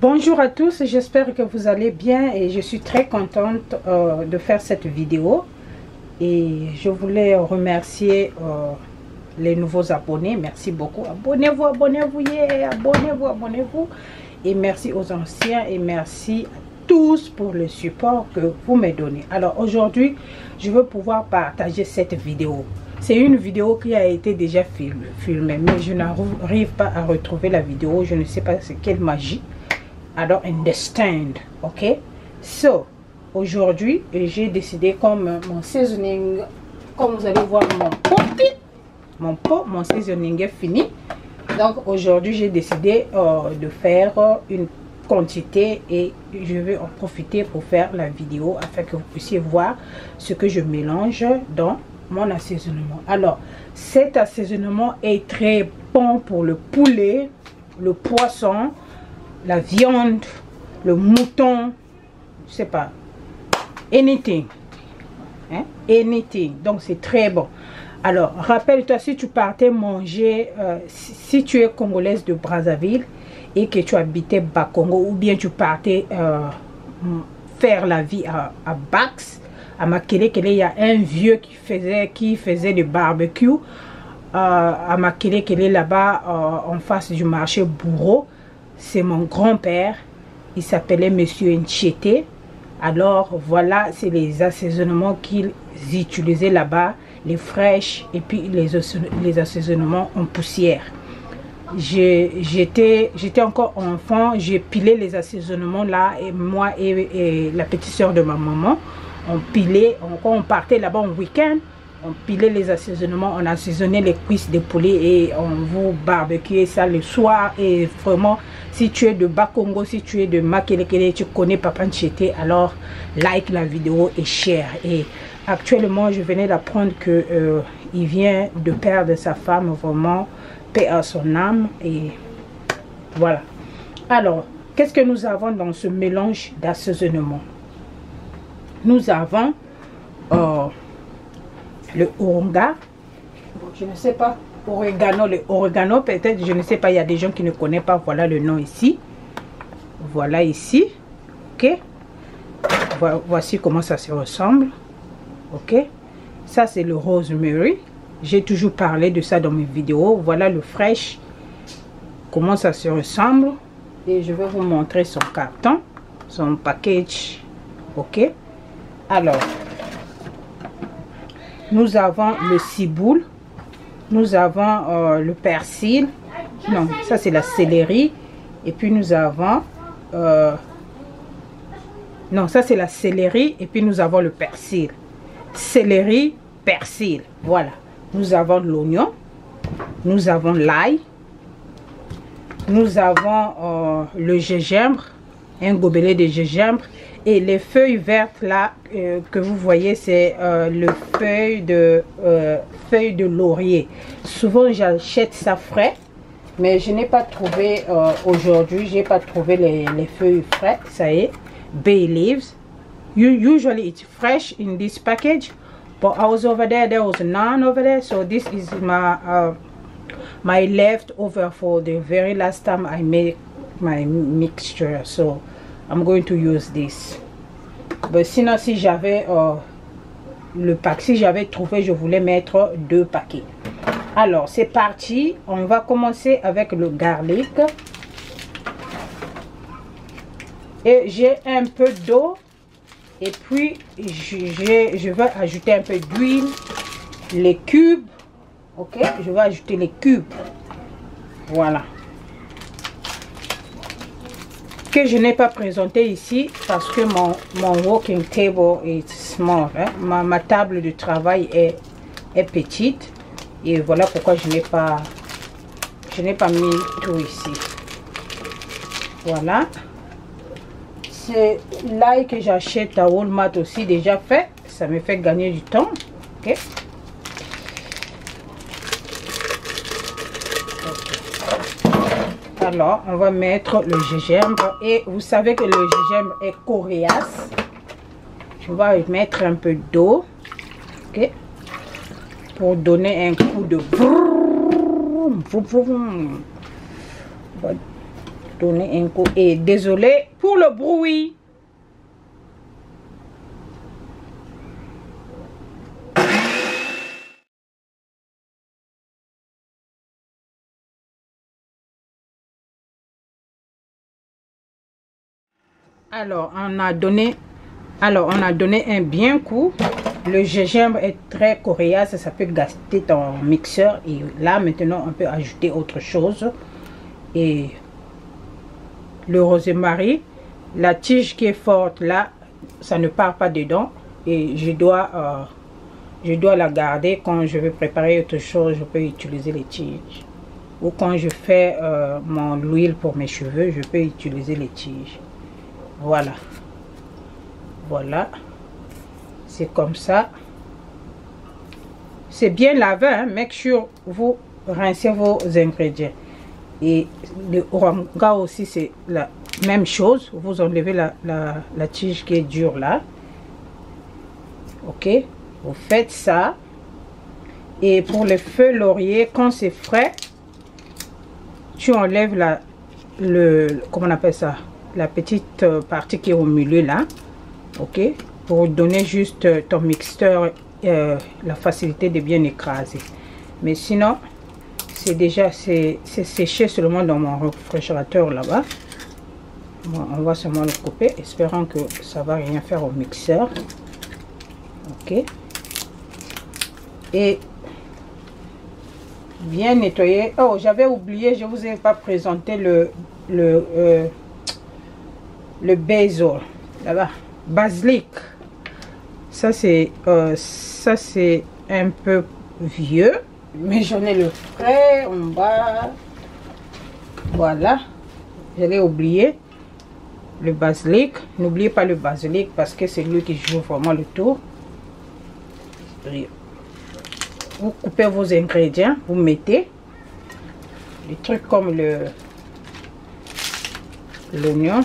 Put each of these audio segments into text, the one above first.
Bonjour à tous, j'espère que vous allez bien et je suis très contente de faire cette vidéo. Et je voulais remercier les nouveaux abonnés. Merci beaucoup. Abonnez-vous, abonnez-vous, yeah, abonnez-vous, abonnez-vous. Et merci aux anciens et merci à tous pour le support que vous me donnez. Alors aujourd'hui, je veux pouvoir partager cette vidéo. C'est une vidéo qui a été déjà filmée, mais je n'arrive pas à retrouver la vidéo. Je ne sais pas c'est quelle magie. I don't understand. Ok? So, aujourd'hui, j'ai décidé comme mon seasoning, comme vous allez voir mon seasoning est fini. Donc aujourd'hui, j'ai décidé de faire une quantité et je vais en profiter pour faire la vidéo afin que vous puissiez voir ce que je mélange dans mon assaisonnement. Alors, cet assaisonnement est très bon pour le poulet, le poisson, la viande, le mouton, je sais pas, anything, hein? Anything. Donc c'est très bon. Alors rappelle-toi, si tu partais manger, si tu es congolaise de Brazzaville et que tu habitais Bakongo, ou bien tu partais faire la vie à Bax, à Makelekele, il y a un vieux qui faisait du barbecue à Makelekele, là-bas en face du marché Bourreau. C'est mon grand-père, il s'appelait Monsieur Nchete. Alors voilà, c'est les assaisonnements qu'ils utilisaient là-bas, les fraîches et puis les assaisonnements en poussière. J'étais encore enfant, j'ai pilé les assaisonnements là, et moi et la petite soeur de ma maman, on pilait, quand on partait là-bas en week-end, on pilait les assaisonnements, on assaisonnait les cuisses de poulet et on vous barbecuait ça le soir. Et vraiment, si tu es de Bakongo, si tu es de Makelekele, tu connais Papa Nchete, alors like la vidéo et share. Et actuellement, je venais d'apprendre que il vient de perdre sa femme, vraiment, paix à son âme. Et voilà. Alors, qu'est-ce que nous avons dans ce mélange d'assaisonnement? Nous avons le oronga, je ne sais pas, oregano, le oregano peut-être, je ne sais pas, il y a des gens qui ne connaissent pas, voilà le nom ici, voilà ici, ok, voici comment ça se ressemble, ok, ça c'est le rosemary, j'ai toujours parlé de ça dans mes vidéos, voilà le fraîche, comment ça se ressemble, et je vais vous montrer son carton, son package, ok. Alors, nous avons le ciboule, nous avons le persil, non, ça c'est la céleri, et puis nous avons, non, ça c'est la céleri, et puis nous avons le persil, céleri, persil, voilà. Nous avons l'oignon, nous avons l'ail, nous avons le gingembre, un gobelet de gingembre, et les feuilles vertes là que vous voyez, c'est le feuille de laurier. Souvent j'achète ça frais, mais je n'ai pas trouvé aujourd'hui, j'ai pas trouvé les feuilles frais. Ça y est, bay leaves. Usually it's fresh in this package, but I was over there was none over there, so this is my leftover for the very last time I made my mixture, so I'm going to use this. But sinon, si j'avais le pack, si j'avais trouvé, je voulais mettre 2 paquets. Alors c'est parti, on va commencer avec le garlic. Et j'ai un peu d'eau et puis je vais ajouter un peu d'huile, les cubes, ok, je vais ajouter les cubes, voilà, que je n'ai pas présenté ici parce que mon working table est small, hein? ma table de travail est petite, et voilà pourquoi je n'ai pas mis tout ici. Voilà, c'est l'ail que j'achète à Walmart aussi, déjà fait, ça me fait gagner du temps, ok. Alors, on va mettre le gingembre. Et vous savez que le gingembre est coriace. Je vais mettre un peu d'eau. Ok. Pour donner un coup de vroom, vroom, vroom. donner un coup. Et désolé pour le bruit. Alors, on a donné un bien coup. Le gingembre est très coriace, ça peut gâter ton mixeur. Et là, maintenant, on peut ajouter autre chose. Et le rosemary, la tige qui est forte là, ça ne part pas dedans. Et je dois la garder quand je veux préparer autre chose. Je peux utiliser les tiges. Ou quand je fais mon huile pour mes cheveux, je peux utiliser les tiges. Voilà. Voilà. C'est comme ça. C'est bien lavé, hein? Make sure vous rincez vos ingrédients. Et le oranga aussi, c'est la même chose. Vous enlevez la tige qui est dure là. Ok. Vous faites ça. Et pour le feu laurier, quand c'est frais, tu enlèves comment on appelle ça, la petite partie qui est au milieu là. Ok. Pour donner juste ton mixeur la facilité de bien écraser. Mais sinon, c'est déjà c'est séché seulement dans mon réfrigérateur là-bas. Bon, on va seulement le couper, espérant que ça va rien faire au mixeur. Ok. Et bien nettoyer. Oh, j'avais oublié, je vous ai pas présenté le basil là-bas, basilic. Ça c'est un peu vieux, mais j'en ai le frais en bas. Voilà, j'allais oublier le basilic. N'oubliez pas le basilic parce que c'est lui qui joue vraiment le tour. Vous coupez vos ingrédients, vous mettez des trucs comme l'oignon,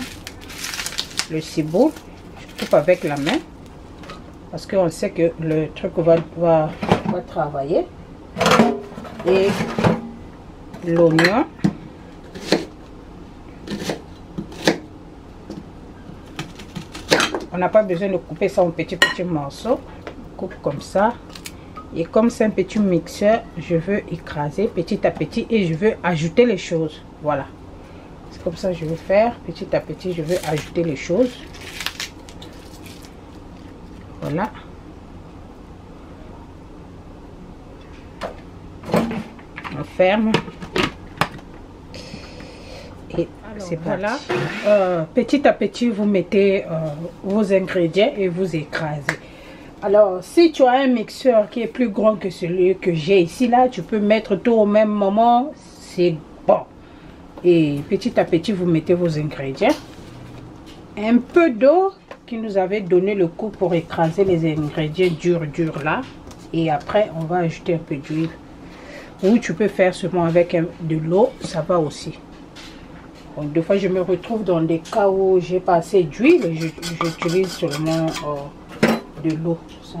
le ciboule. Je coupe avec la main parce qu'on sait que le truc va travailler. Et l'oignon, on n'a pas besoin de couper ça en petits morceaux. On coupe comme ça. Et comme c'est un petit mixeur, je veux écraser petit à petit et je veux ajouter les choses. Voilà. C'est comme ça que je vais faire. Petit à petit, je veux ajouter les choses. Voilà. On ferme. Et c'est voilà. Petit à petit, vous mettez vos ingrédients et vous écrasez. Alors, si tu as un mixeur qui est plus grand que celui que j'ai ici, là, tu peux mettre tout au même moment. C'est bon. Et petit à petit, vous mettez vos ingrédients. Un peu d'eau qui nous avait donné le coup pour écraser les ingrédients durs là. Et après, on va ajouter un peu d'huile. Ou tu peux faire seulement avec de l'eau, ça va aussi. Donc, des fois, je me retrouve dans des cas où j'ai pas assez d'huile. J'utilise seulement de l'eau. Ça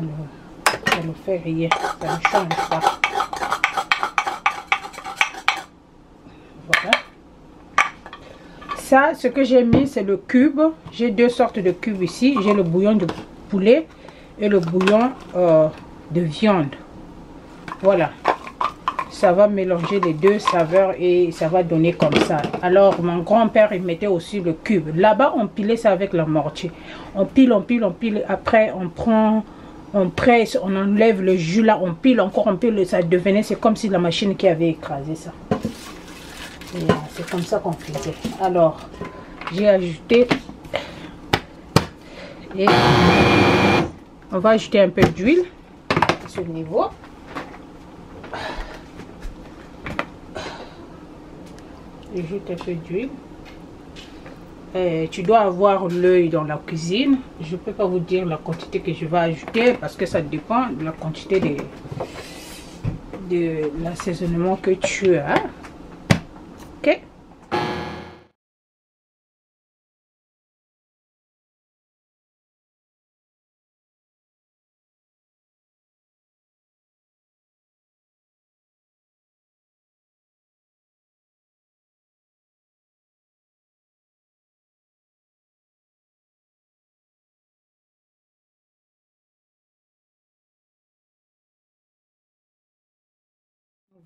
ne fait rien. Ça ne change pas. Voilà. Ça, ce que j'ai mis, c'est le cube. J'ai deux sortes de cubes ici. J'ai le bouillon de poulet et le bouillon de viande. Voilà. Ça va mélanger les deux saveurs et ça va donner comme ça. Alors, mon grand-père, il mettait aussi le cube. Là-bas, on pilait ça avec la mortier. On pile, on pile, on pile. Après, on prend, on presse, on enlève le jus là, on pile encore, on pile. Ça devenait, c'est comme si la machine qui avait écrasé ça. C'est comme ça qu'on faisait. Alors, j'ai ajouté et on va ajouter un peu d'huile à ce niveau. Ajoute un peu d'huile. Tu dois avoir l'œil dans la cuisine. Je ne peux pas vous dire la quantité que je vais ajouter parce que ça dépend de la quantité de l'assaisonnement que tu as. Ok.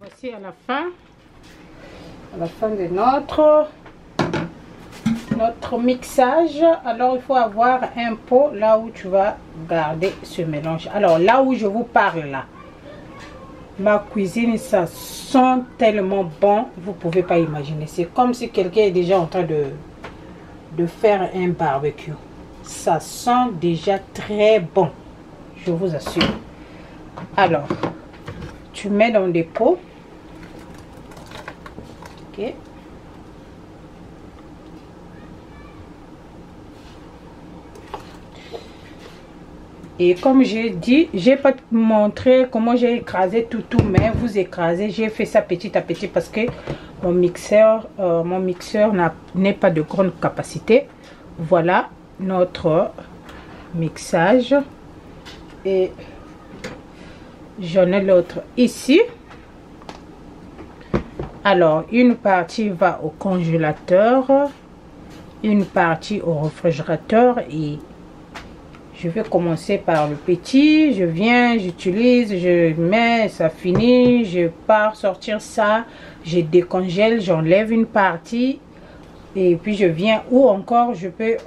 Voici à la fin de notre mixage. Alors il faut avoir un pot là où tu vas garder ce mélange. Alors là où je vous parle là, ma cuisine, ça sent tellement bon, vous pouvez pas imaginer. C'est comme si quelqu'un est déjà en train de faire un barbecue. Ça sent déjà très bon, je vous assure. Alors tu mets dans des pots. Ok. Et comme j'ai dit, j'ai pas montré comment j'ai écrasé tout, mais vous écrasez. J'ai fait ça petit à petit parce que mon mixeur n'est pas de grande capacité. Voilà notre mixage. Et j'en ai l'autre ici. Alors, une partie va au congélateur, une partie au réfrigérateur et je vais commencer par le petit. Je viens, j'utilise, je mets, ça finit, je pars sortir ça, je décongèle, j'enlève une partie et puis je viens ou encore je peux,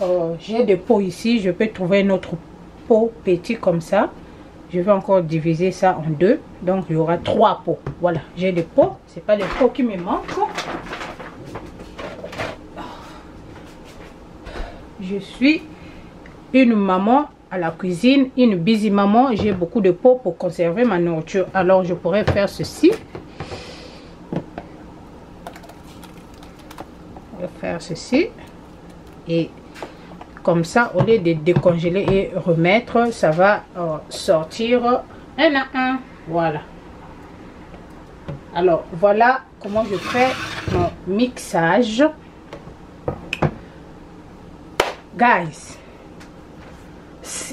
j'ai des pots ici, je peux trouver un autre pot petit comme ça. Je vais encore diviser ça en deux, donc il y aura 3 pots. Voilà, j'ai des pots, c'est pas des pots qui me manquent. Je suis une maman à la cuisine, une busy maman. J'ai beaucoup de pots pour conserver ma nourriture. Alors je pourrais faire ceci. Je vais faire ceci et comme ça, au lieu de décongeler et remettre, ça va sortir un à un. Voilà. Alors, voilà comment je fais mon mixage. Guys,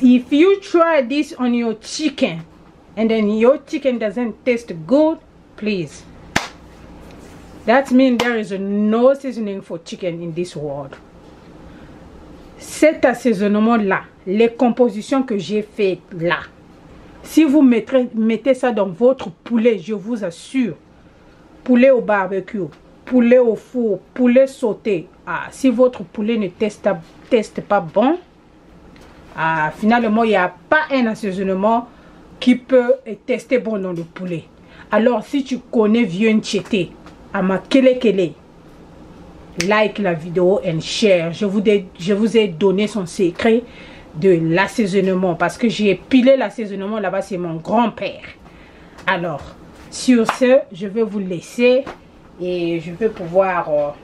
if you try this on your chicken and then your chicken doesn't taste good, please. That means there is no seasoning for chicken in this world. Cet assaisonnement là, les compositions que j'ai faites là, si vous mettez ça dans votre poulet, je vous assure, poulet au barbecue, poulet au four, poulet sauté, si votre poulet ne teste pas bon, finalement il n'y a pas un assaisonnement qui peut tester bon dans le poulet. Alors si tu connais vieux Ntchété, ama kele, like la vidéo and share. Je vous ai donné son secret de l'assaisonnement parce que j'ai pilé l'assaisonnement là-bas, c'est mon grand-père. Alors sur ce, je vais vous laisser et je vais pouvoir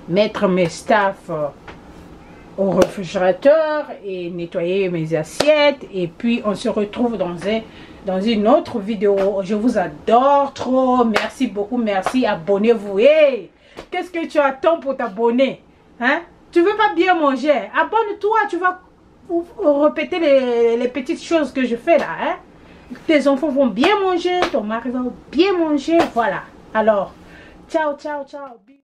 mettre mes staffs au réfrigérateur et nettoyer mes assiettes et puis on se retrouve dans une autre vidéo. Je vous adore trop, merci beaucoup, merci, abonnez-vous. Hey, qu'est-ce que tu attends pour t'abonner, hein? Tu veux pas bien manger, abonne-toi, tu vas répéter les petites choses que je fais là, hein? Tes enfants vont bien manger, ton mari va bien manger, voilà. Alors ciao ciao ciao.